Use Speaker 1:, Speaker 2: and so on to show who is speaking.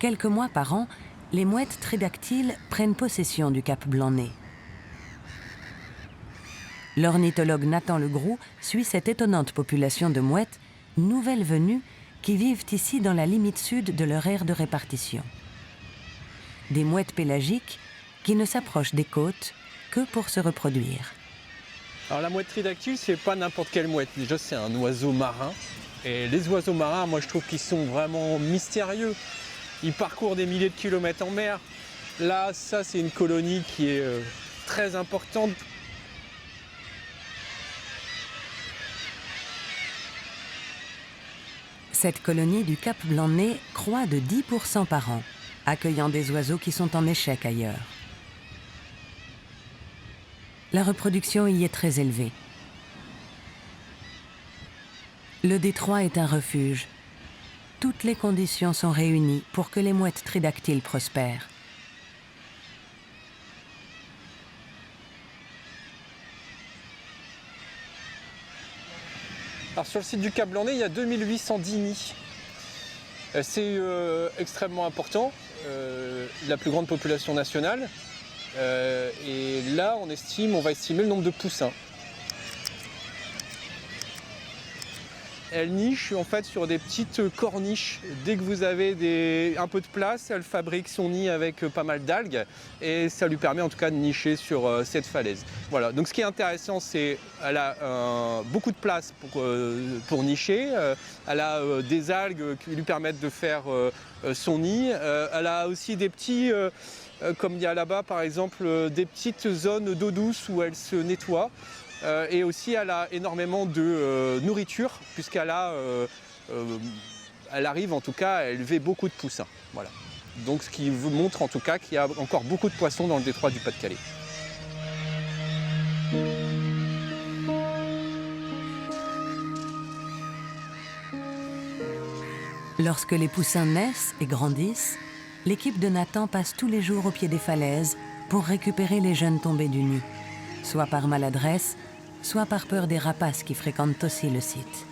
Speaker 1: Quelques mois par an, les mouettes tridactyles prennent possession du cap Blanc-Nez. L'ornithologue Nathan Legroux suit cette étonnante population de mouettes, nouvelles venues, qui vivent ici dans la limite sud de leur aire de répartition. Des mouettes pélagiques qui ne s'approchent des côtes que pour se reproduire.
Speaker 2: Alors la mouette tridactyle, c'est pas n'importe quelle mouette. Déjà, c'est un oiseau marin. Et les oiseaux marins, moi je trouve qu'ils sont vraiment mystérieux. Ils parcourent des milliers de kilomètres en mer. Là, ça c'est une colonie qui est très importante.
Speaker 1: Cette colonie du cap Blanc-Nez croît de 10% par an, accueillant des oiseaux qui sont en échec ailleurs. La reproduction y est très élevée. Le détroit est un refuge. Toutes les conditions sont réunies pour que les mouettes tridactyles prospèrent.
Speaker 2: Alors sur le site du cap Blanc-Nez, il y a 2810 nids. C'est extrêmement important, la plus grande population nationale. Et là, on va estimer le nombre de poussins. Elle niche en fait sur des petites corniches. Dès que vous avez un peu de place, elle fabrique son nid avec pas mal d'algues et ça lui permet en tout cas de nicher sur cette falaise. Voilà, donc ce qui est intéressant, c'est qu'elle a beaucoup de place pour nicher. Elle a des algues qui lui permettent de faire son nid. Elle a aussi des petits, comme il y a là-bas par exemple, des petites zones d'eau douce où elle se nettoie. Et aussi, elle a énormément de nourriture, puisqu'elle elle arrive en tout cas à élever beaucoup de poussins. Voilà. Donc, ce qui vous montre en tout cas qu'il y a encore beaucoup de poissons dans le détroit du Pas-de-Calais.
Speaker 1: Lorsque les poussins naissent et grandissent, l'équipe de Nathan passe tous les jours au pied des falaises pour récupérer les jeunes tombés du nid, soit par maladresse, soit par peur des rapaces qui fréquentent aussi le site.